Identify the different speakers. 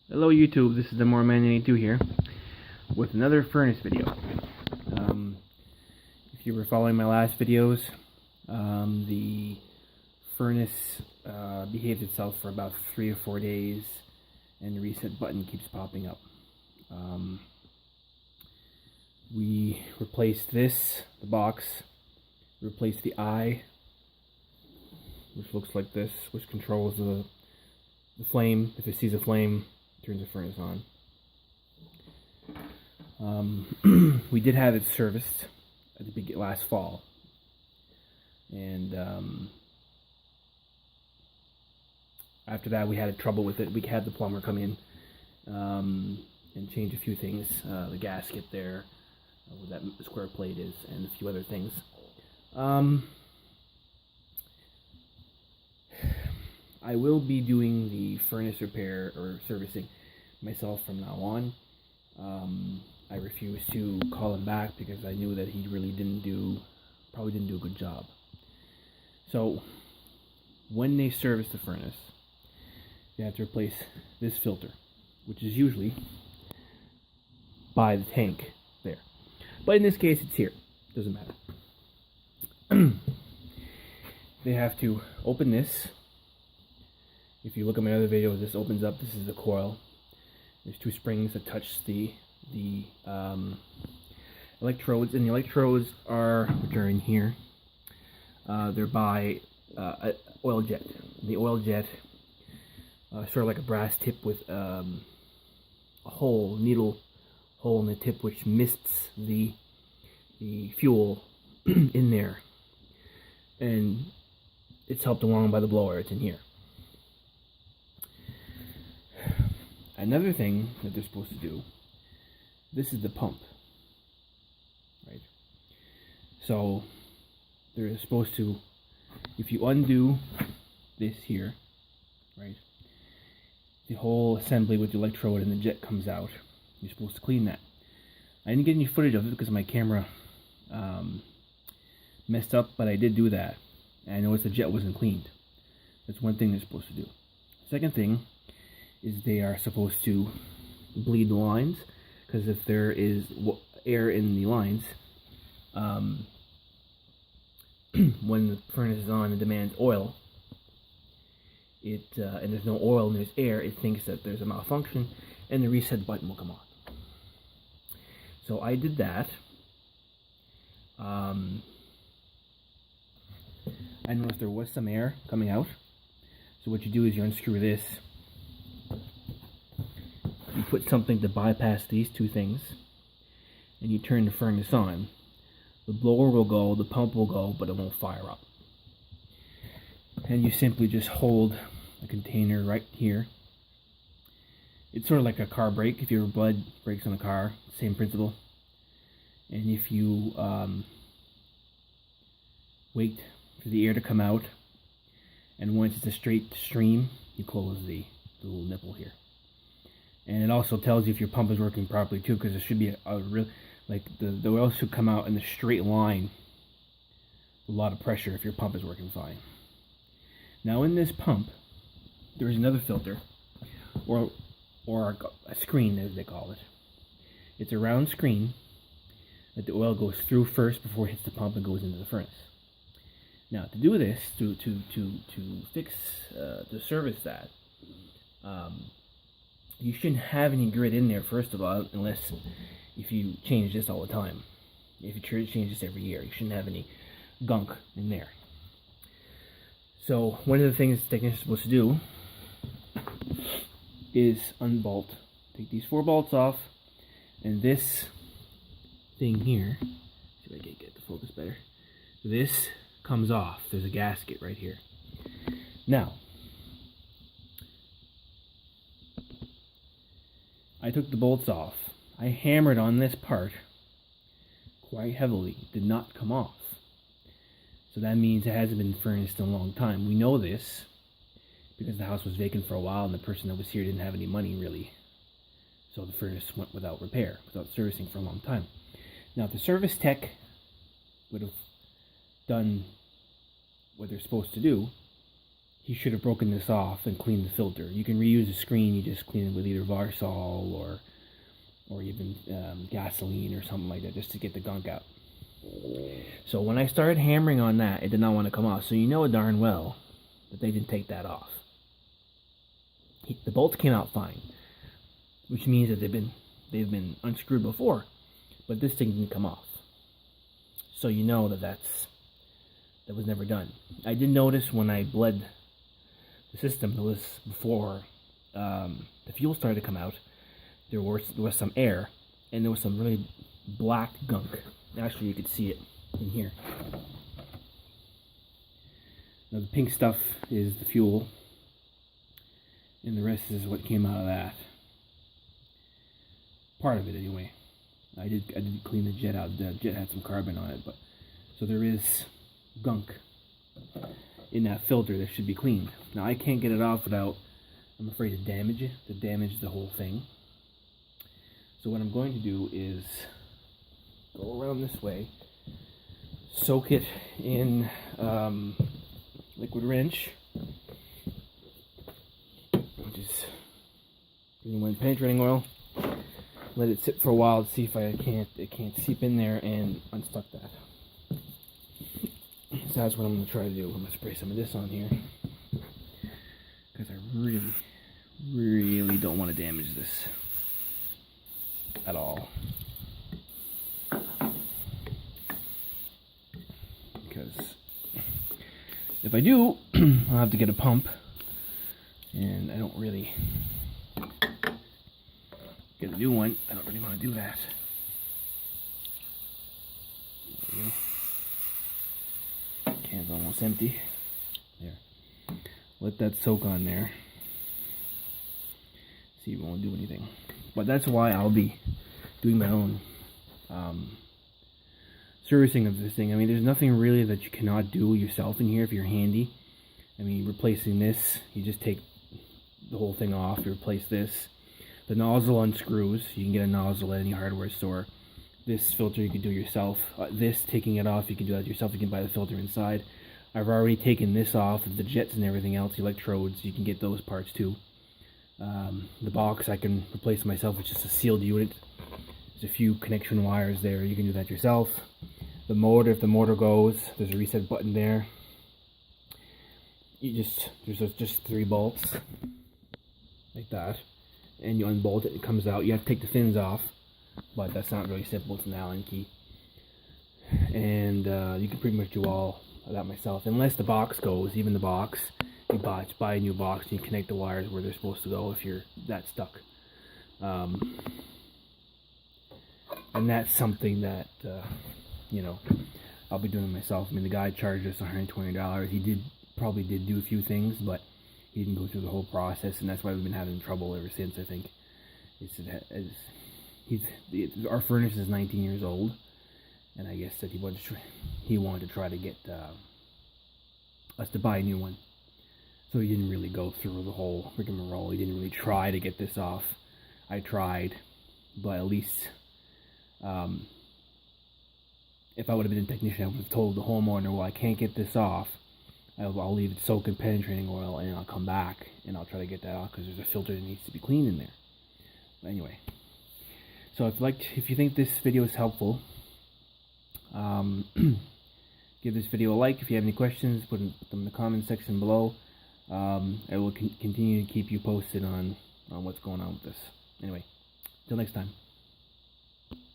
Speaker 1: Hello YouTube, this is the More Man 82 here with another furnace video. If you were following my last videos, the furnace behaved itself for about 3 or 4 days and the reset button keeps popping up. We replaced the box, replaced the eye, which looks like this, which controls the flame. If it sees a flame, turns the furnace on. We did have it serviced at the last fall, and after that we had trouble with it. We had the plumber come in and change a few things, the gasket there, where that square plate is, and a few other things. I will be doing the furnace repair or servicing myself from now on. I refused to call him back because I knew that he really probably didn't do a good job. So when they service the furnace, you have to replace this filter, which is usually by the tank there. But in this case, it's here. Doesn't matter. They have to open this. If you look at my other videos, this opens up. This is the coil. There's 2 springs that touch the electrodes, and the electrodes which are in here. They're by an oil jet. The oil jet, sort of like a brass tip with a needle hole in the tip, which mists the fuel in there, and it's helped along by the blower. It's in here. Another thing that they're supposed to do, this is the pump, right? So they're supposed to, if you undo this here, right, the whole assembly with the electrode and the jet comes out. You're supposed to clean that. I didn't get any footage of it because my camera messed up, but I did do that. And I noticed the jet wasn't cleaned. That's one thing they're supposed to do. Second thing is they are supposed to bleed the lines, because if there is air in the lines, when the furnace is on and demands oil, and there's no oil and there's air, it thinks that there's a malfunction and the reset button will come on. So I did that. I noticed there was some air coming out. So what you do is you unscrew this. You put something to bypass these 2 things, and you turn the furnace on. The blower will go, the pump will go, but it won't fire up. And you simply just hold a container right here. It's sort of like a car brake. If your blood brakes on a car, same principle. And if you wait for the air to come out, and once it's a straight stream, you close the little nipple here. And it also tells you if your pump is working properly too, because there should be a real, like the oil should come out in a straight line, a lot of pressure if your pump is working fine. Now in this pump, there is another filter, or a screen as they call it. It's a round screen that the oil goes through first before it hits the pump and goes into the furnace. Now to do this, to service that, you shouldn't have any grit in there, first of all, unless if you change this all the time. If you change this every year, you shouldn't have any gunk in there. So one of the things the technician is supposed to do is unbolt. Take these 4 bolts off, and this thing here, see if I can get the focus better. This comes off. There's a gasket right here. Now, I took the bolts off. I hammered on this part quite heavily. It did not come off. So that means it hasn't been furnished in a long time. We know this because the house was vacant for a while and the person that was here didn't have any money really. So the furnace went without repair, without servicing for a long time. Now if the service tech would have done what they're supposed to do, he should have broken this off and cleaned the filter. You can reuse the screen, you just clean it with either Varsol or even gasoline or something like that, just to get the gunk out. So when I started hammering on that, it did not want to come off. So you know darn well that they didn't take that off. The bolts came out fine, which means that they've been unscrewed before, but this thing didn't come off. So you know that was never done. I did notice when I bled the system, it was before the fuel started to come out, there was some air, and there was some really black gunk. Actually, you could see it in here. Now the pink stuff is the fuel, and the rest is what came out of that. Part of it, anyway. I did clean the jet out. The jet had some carbon on it, but so there is gunk in that filter that should be cleaned. Now I can't get it off without, I'm afraid to damage the whole thing. So what I'm going to do is go around this way, soak it in liquid wrench, which is genuine penetrating oil. Let it sit for a while to see if it can't seep in there and unstuck that. So that's what I'm going to try to do. I'm going to spray some of this on here, because I really don't want to damage this at all. Because if I do, I'll have to get a pump, and I don't really get a new one. I don't really want to do that. There we go. Can's almost empty. There. Let that soak on there. See if it won't do anything. But that's why I'll be doing my own servicing of this thing. I mean, there's nothing really that you cannot do yourself in here if you're handy. I mean, replacing this, you just take the whole thing off, you replace this. The nozzle unscrews. You can get a nozzle at any hardware store. This filter you can do yourself. This, taking it off, you can do that yourself. You can buy the filter inside. I've already taken this off, the jets and everything else, electrodes, you can get those parts too. The box I can replace myself with just a sealed unit. There's a few connection wires there, you can do that yourself. The motor, if the motor goes, there's a reset button there. There's just 3 bolts, like that. And you unbolt it, it comes out. You have to take the fins off, but that's not really simple. It's an Allen key, and you can pretty much do all of that myself, unless the box goes. Even the box, you buy a new box, and you connect the wires where they're supposed to go if you're that stuck. And that's something that you know, I'll be doing it myself. I mean, the guy charged us $120. He probably did do a few things, but he didn't go through the whole process, and that's why we've been having trouble ever since. I think our furnace is 19 years old, and I guess that he wanted to try to get us to buy a new one. So he didn't really go through the whole rigmarole. He didn't really try to get this off. I tried, but at least if I would have been a technician, I would have told the homeowner, well, I can't get this off. I'll leave it soak in penetrating oil, and I'll come back and I'll try to get that off, because there's a filter that needs to be cleaned in there. But anyway, so if you think this video is helpful, give this video a like. If you have any questions, put them in the comment section below. I will continue to keep you posted on what's going on with this. Anyway, till next time.